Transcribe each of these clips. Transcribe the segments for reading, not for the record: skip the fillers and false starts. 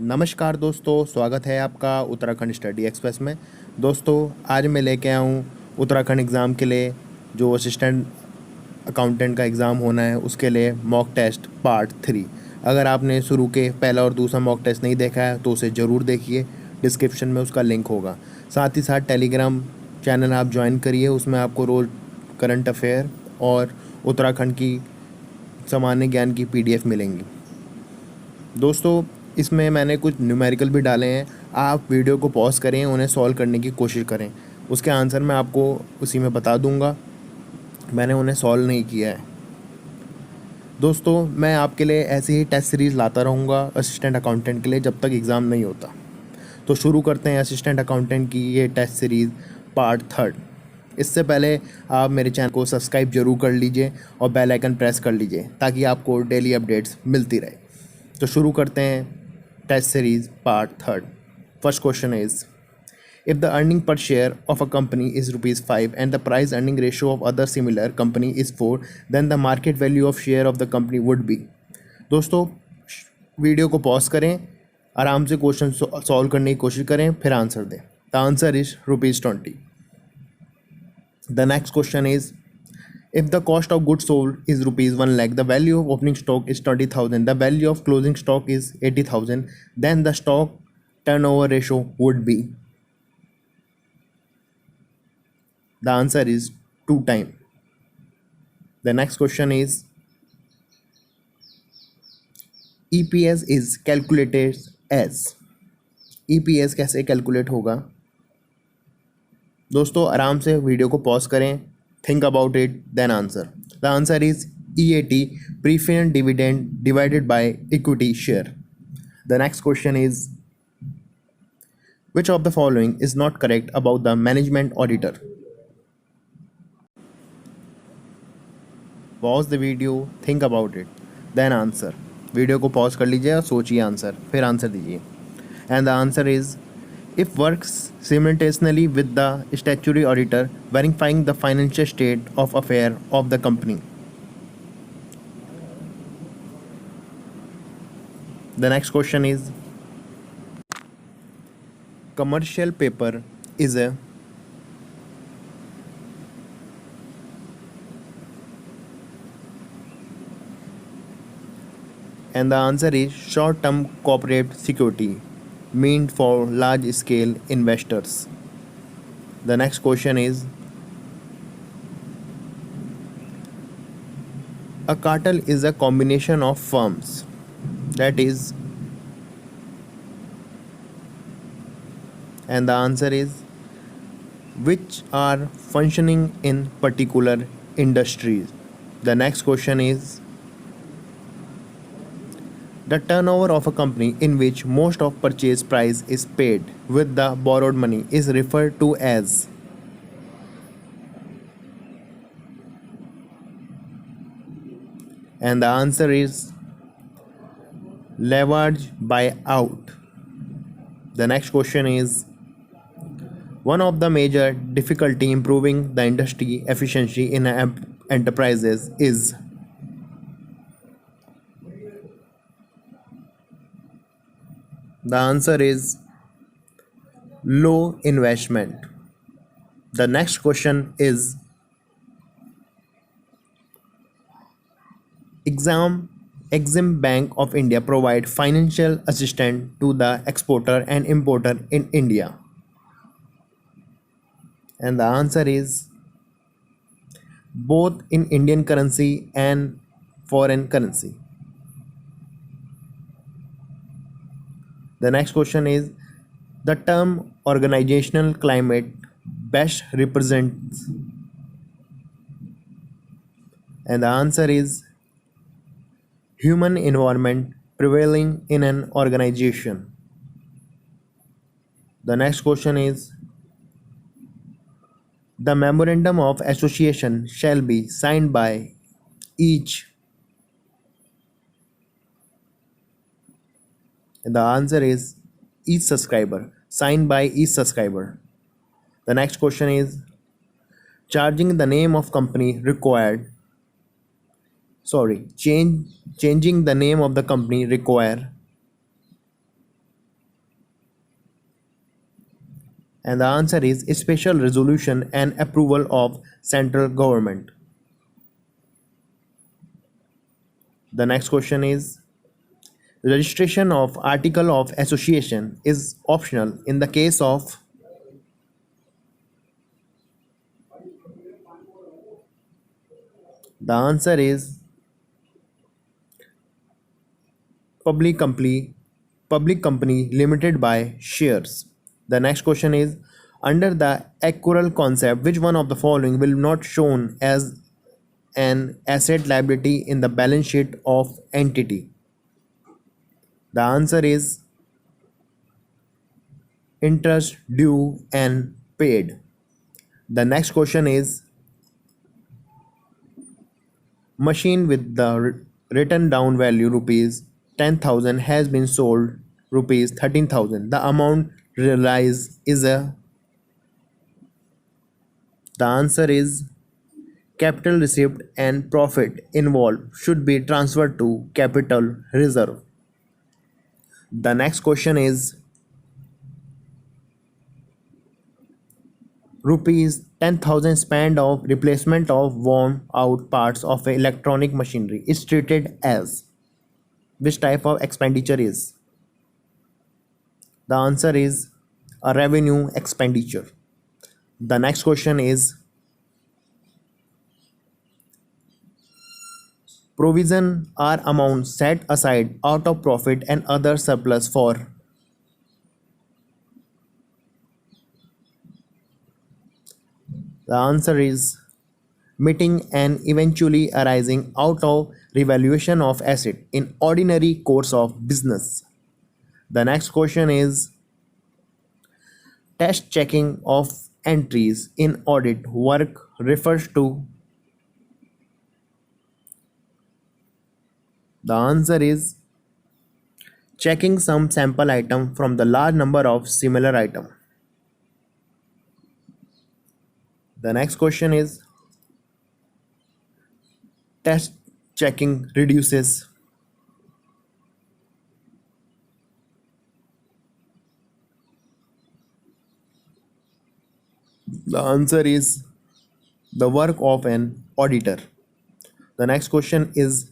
नमस्कार दोस्तों, स्वागत है आपका उत्तराखंड स्टडी एक्सप्रेस में। दोस्तों, आज मैं लेके आया हूँ उत्तराखंड एग्ज़ाम के लिए जो असिस्टेंट अकाउंटेंट का एग्ज़ाम होना है उसके लिए मॉक टेस्ट पार्ट 3। अगर आपने शुरू के पहला और दूसरा मॉक टेस्ट नहीं देखा है तो उसे ज़रूर देखिए, डिस्क्रिप्शन में उसका लिंक होगा। साथ ही साथ टेलीग्राम चैनल आप ज्वाइन करिए, उसमें आपको रोज़ करंट अफेयर और उत्तराखंड की सामान्य ज्ञान की PDF मिलेंगी। दोस्तों, इसमें मैंने कुछ न्यूमेरिकल भी डाले हैं। आप वीडियो को पॉज करें, उन्हें सॉल्व करने की कोशिश करें। उसके आंसर मैं आपको उसी में बता दूंगा, मैंने उन्हें सॉल्व नहीं किया है। दोस्तों, मैं आपके लिए ऐसी ही टेस्ट सीरीज़ लाता रहूँगा असिस्टेंट अकाउंटेंट के लिए जब तक एग्ज़ाम नहीं होता। तो शुरू करते हैं असिस्टेंट अकाउंटेंट की ये टेस्ट सीरीज़ पार्ट 3। इससे पहले आप मेरे चैनल को सब्सक्राइब जरूर कर लीजिए और बेल आइकन प्रेस कर लीजिए ताकि आपको डेली अपडेट्स मिलती रहे। तो शुरू करते हैं test series part 3। First question is, if the earning per share of a company is rupees 5 and the price earning ratio of other similar company is 4, then the market value of share of the company would be। दोस्तों, video को pause करें, आराम से question solve करने की कोशिश करें, फिर आंसर दें। The answer is ₹20। The next question is, if the cost of goods sold is rupees 1 lakh, the value of opening stock is 20,000, the value of closing stock is 80,000, then the stock turnover ratio would be। The answer is 2 times. The next question is, EPS is calculated as। EPS कैसे calculate होगा? दोस्तों, आराम से video को pause करें, think about it, then answer। The answer is EAT, preferred dividend divided by equity share। The next question is, which of the following is not correct about the management auditor? Pause the video, think about it, then answer। Video को pause कर लीजिए और सोचिए answer, फिर answer दीजिए। And the answer is, if works simultaneously with the statutory auditor verifying the financial state of affair of the company। The next question is, commercial paper is a। And the answer is short-term corporate security meant for large-scale investors। The next question is, a cartel is a combination of firms that is। And the answer is, which are functioning in particular industries। The next question is, the turnover of a company in which most of purchase price is paid with the borrowed money is referred to as। And the answer is leverage buyout। The next question is, one of the major difficulty improving the industry efficiency in enterprises is। The answer is low investment। The next question is, Exim Bank of India provide financial assistance to the exporter and importer in India। And the answer is both in Indian currency and foreign currency। The next question is, the term organizational climate best represents। And the answer is human environment prevailing in an organization। The next question is, the memorandum of association shall be signed by each। And the answer is each subscriber, signed by each subscriber। The next question is, changing the name of company required। Changing the name of the company require। And the answer is special resolution and approval of central government. The next question is registration of article of association is optional in the case of. The answer is public company public company limited by shares. The next question is under the accrual concept which one of the following will not shown as an asset liability in the balance sheet of entity. The answer is interest due and paid. The next question is machine with the written down value rupees 10,000 has been sold rupees 13,000. The amount realized is a. The answer is capital received and profit involved should be transferred to capital reserve. The next question is rupees 10,000 spent of replacement of worn out parts of electronic machinery is treated as which type of expenditure is. The answer is a revenue expenditure. The next question is provision are amounts set aside out of profit and other surplus for. The answer is meeting and eventually arising out of revaluation of asset in ordinary course of business. The next question is test checking of entries in audit work refers to. The answer is checking some sample item from the large number of similar item. The next question is test checking reduces. The answer is the work of an auditor. The next question is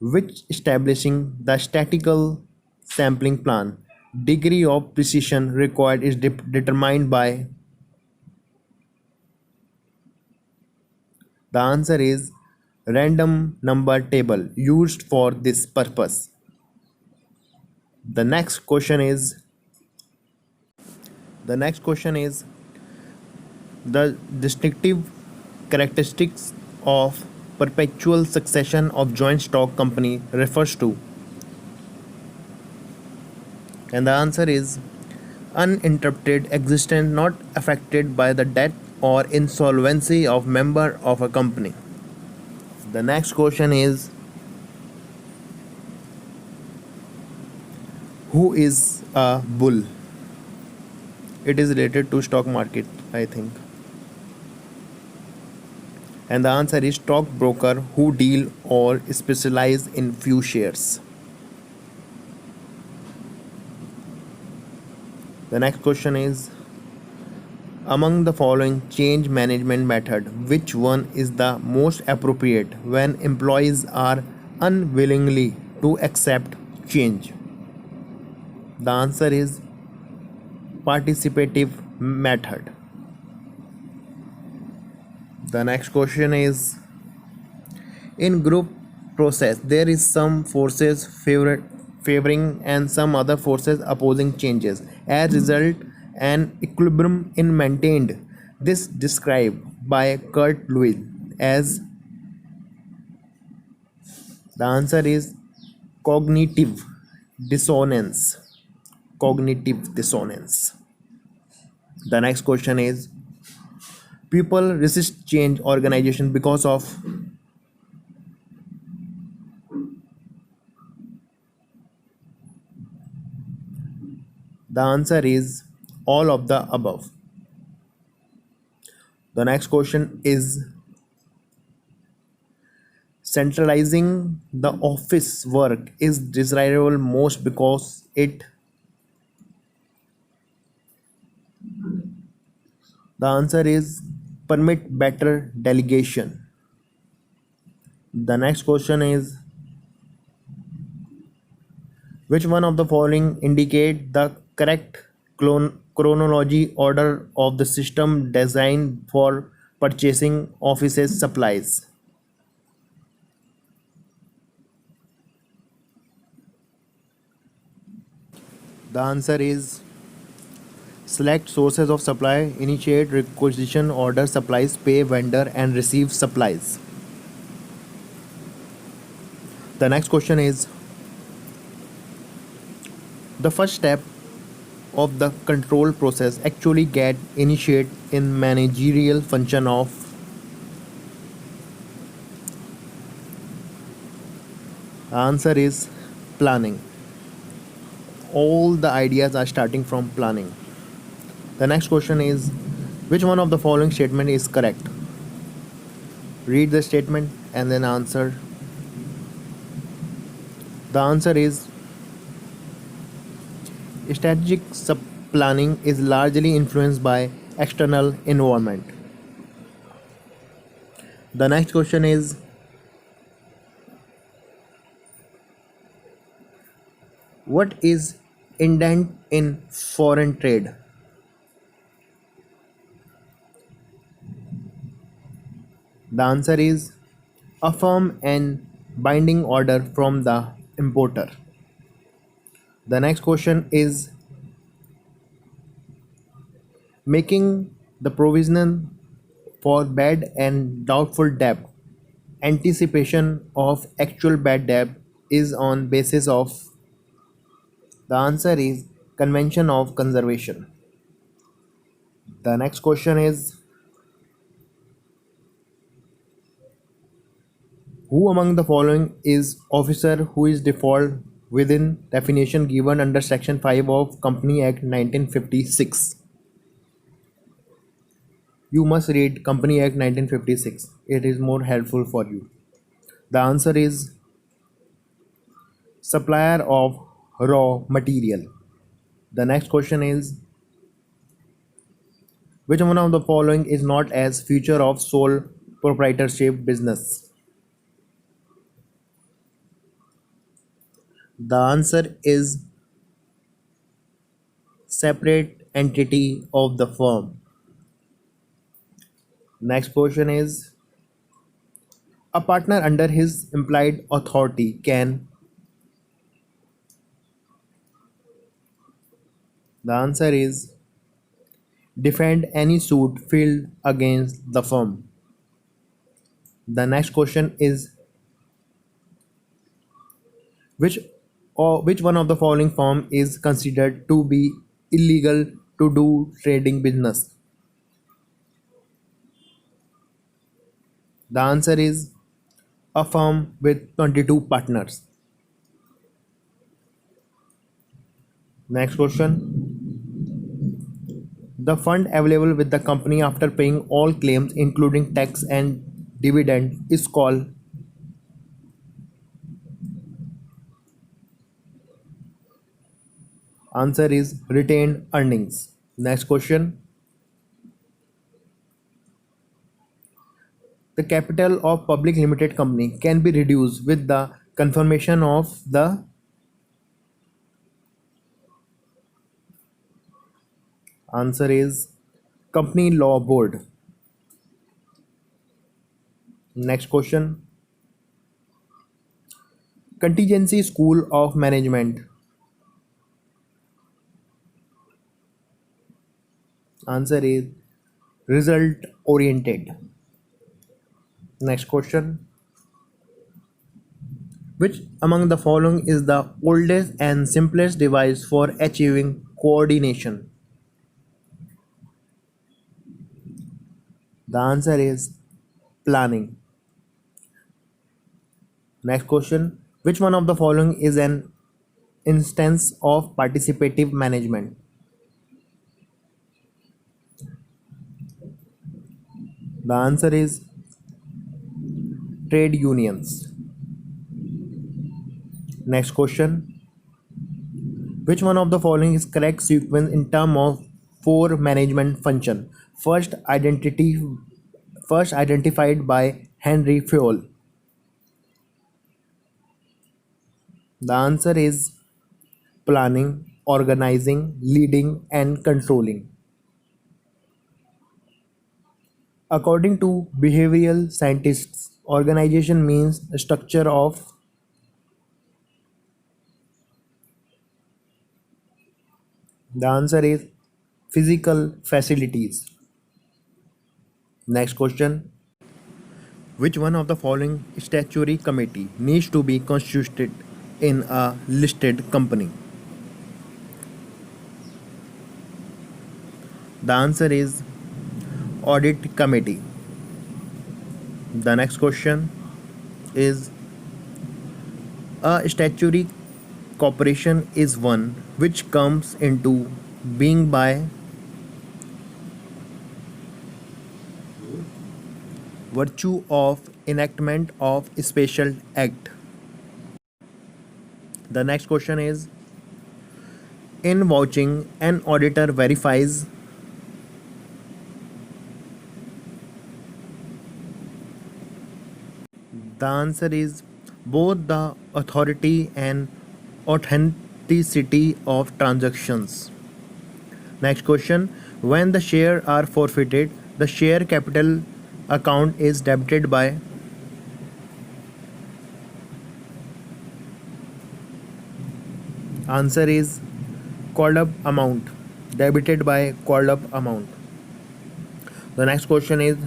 which establishing the statistical sampling plan degree of precision required is determined by. The answer is random number table used for this purpose. The next question is the next question is the distinctive characteristics of perpetual succession of joint stock company refers to. And the answer is uninterrupted existence not affected by the death or insolvency of member of a company. The next question is who is a bull? It is related to stock market, I think. And the answer is stockbroker who deal or specialize in few shares. The next question is among the following change management method, which one is the most appropriate when employees are unwillingly to accept change? The answer is participative method. The next question is in group process there is some forces favoring and some other forces opposing changes. As result an equilibrium is maintained. This described by Kurt Lewis as. The answer is cognitive dissonance. Cognitive dissonance. The next question is people resist change organization because of. The answer is all of the above. The next question is centralizing the office work is desirable most because it. The answer is permit better delegation. The next question is which one of the following indicate the correct chronology order of the system designed for purchasing offices supplies? The answer is select sources of supply, initiate requisition, order supplies, pay vendor and receive supplies. The next question is the first step of the control process actually get initiate in managerial function of. The answer is planning. All the ideas are starting from planning. The next question is which one of the following statement is correct? Read the statement and then answer. The answer is strategic planning is largely influenced by external environment. The next question is what is indent in foreign trade? The answer is a firm and binding order from the importer. The next question is making the provision for bad and doubtful debt. Anticipation of actual bad debt is on basis of. The answer is convention of conservation. The next question is who among the following is officer who is default within definition given under section 5 of Company Act 1956? You must read Company Act 1956. It is more helpful for you. The answer is supplier of raw material. The next question is which one of the following is not as future of sole proprietorship business? The answer is separate entity of the firm. Next question is a partner under his implied authority can. The answer is defend any suit filed against the firm. The next question is which which one of the following firm is considered to be illegal to do trading business? The answer is a firm with 22 partners. Next question. The fund available with the company after paying all claims including tax and dividend is called. Answer is retained earnings. Next question. The capital of public limited company can be reduced with the confirmation of the. Answer is company law board. Next question. Contingency school of management. Answer is result oriented. Next question. Which among the following is the oldest and simplest device for achieving coordination? The answer is planning. Next question. Which one of the following is an instance of participative management? The answer is trade unions. Next question. Which one of the following is correct sequence in terms of 4 management function first identified by Henry Fayol? The answer is planning, organizing, leading, and controlling. According to behavioral scientists, organization means a structure of. The answer is physical facilities. Next question. Which one of the following statutory committee needs to be constituted in a listed company? The answer is audit committee. The next question is a statutory corporation is one which comes into being by virtue of enactment of a special act. The next question is in vouching an auditor verifies. The answer is both the authority and authenticity of transactions. Next question. When the shares are forfeited, the share capital account is debited by. Answer is called up amount. Debited by called up amount. The next question is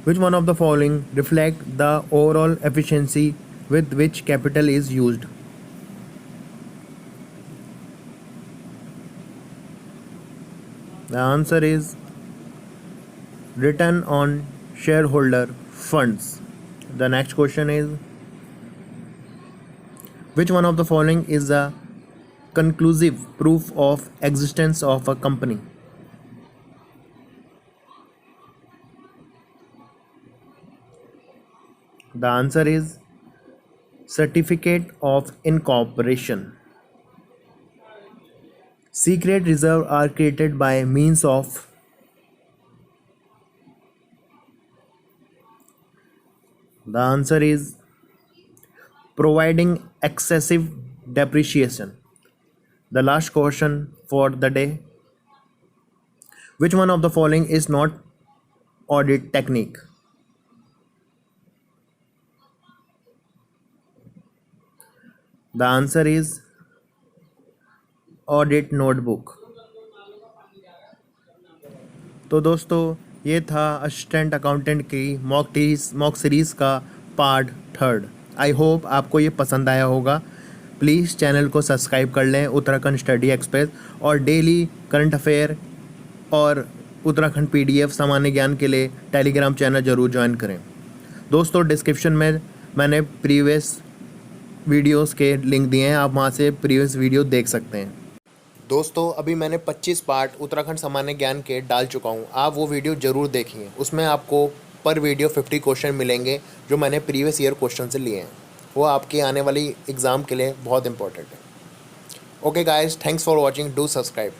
which one of the following reflect the overall efficiency with which capital is used? The answer is return on shareholder funds. The next question is which one of the following is a conclusive proof of existence of a company? The answer is certificate of incorporation. Secret reserve are created by means of. The answer is providing excessive depreciation. The last question for the day. Which one of the following is not audit technique? The answer is audit notebook. तो दोस्तों ये था assistant accountant की mock series का part 3। I hope आपको ये पसंद आया होगा। प्लीज़ चैनल को सब्सक्राइब कर लें उत्तराखंड स्टडी एक्सप्रेस, और डेली करंट अफेयर और उत्तराखंड पीडीएफ सामान्य ज्ञान के लिए टेलीग्राम चैनल ज़रूर ज्वाइन करें। दोस्तों डिस्क्रिप्शन में मैंने प्रीवियस वीडियोस के लिंक दिए हैं, आप वहाँ से प्रीवियस वीडियो देख सकते हैं। दोस्तों अभी मैंने 25 पार्ट उत्तराखंड सामान्य ज्ञान के डाल चुका हूँ, आप वो वीडियो ज़रूर देखिए। उसमें आपको पर वीडियो 50 क्वेश्चन मिलेंगे जो मैंने प्रीवियस ईयर क्वेश्चन से लिए हैं। वो आपके आने वाली एग्ज़ाम के लिए बहुत इंपॉर्टेंट है। Okay guys, thanks for watching, do subscribe.